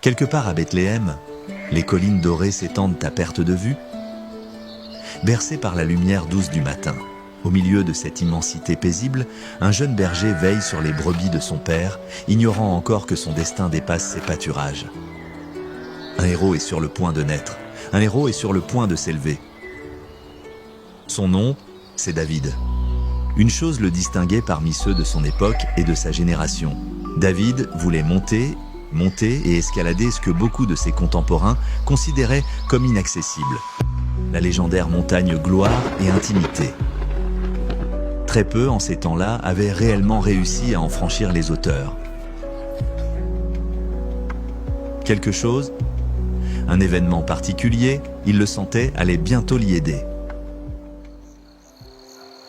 Quelque part à Bethléem, les collines dorées s'étendent à perte de vue. Bercé par la lumière douce du matin, au milieu de cette immensité paisible, un jeune berger veille sur les brebis de son père, ignorant encore que son destin dépasse ses pâturages. Un héros est sur le point de naître, un héros est sur le point de s'élever. Son nom, c'est David. Une chose le distinguait parmi ceux de son époque et de sa génération. David voulait monter et escalader ce que beaucoup de ses contemporains considéraient comme inaccessible. La légendaire montagne gloire et intimité. Très peu, en ces temps-là, avaient réellement réussi à en franchir les hauteurs. Quelque chose, un événement particulier, il le sentait, allait bientôt l'y aider.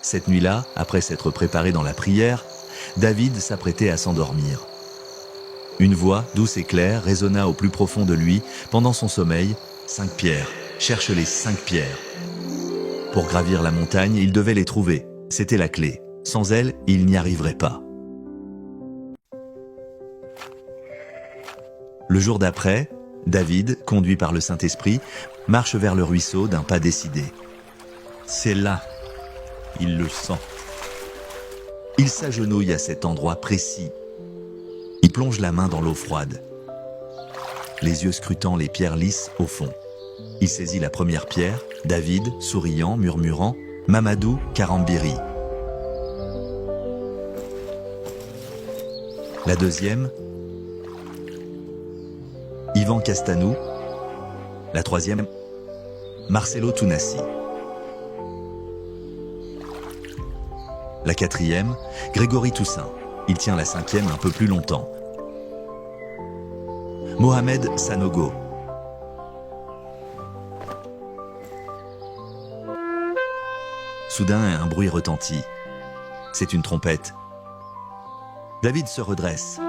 Cette nuit-là, après s'être préparé dans la prière, David s'apprêtait à s'endormir. Une voix, douce et claire, résonna au plus profond de lui, pendant son sommeil. 5 pierres, cherche les 5 pierres. Pour gravir la montagne, il devait les trouver. C'était la clé. Sans elle, il n'y arriverait pas. Le jour d'après, David, conduit par le Saint-Esprit, marche vers le ruisseau d'un pas décidé. C'est là. Il le sent. Il s'agenouille à cet endroit précis. Il plonge la main dans l'eau froide, les yeux scrutant les pierres lisses au fond. Il saisit la première pierre, David, souriant, murmurant « Mamadou Karambiri ». La deuxième, Ivan Castanou. La troisième, Marcelo Tunassi. La quatrième, Grégory Toussaint. Il tient la 5e un peu plus longtemps. Mohamed Sanogo. Soudain, un bruit retentit. C'est une trompette. David se redresse.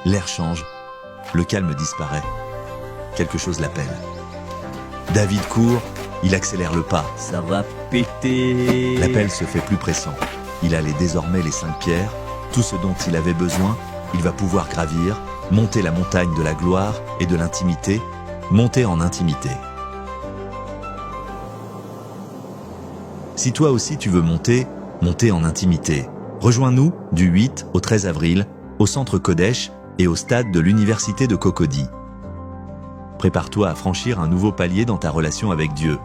L'air change. Le calme disparaît. Quelque chose l'appelle. David court. Il accélère le pas. Ça va péter. L'appel se fait plus pressant. Il allait désormais les 5 pierres. Tout ce dont il avait besoin, il va pouvoir gravir, monter la montagne de la gloire et de l'intimité, monter en intimité. Si toi aussi tu veux monter en intimité, rejoins-nous du 8 au 13 avril au centre Kodesh et au stade de l'université de Cocody. Prépare-toi à franchir un nouveau palier dans ta relation avec Dieu.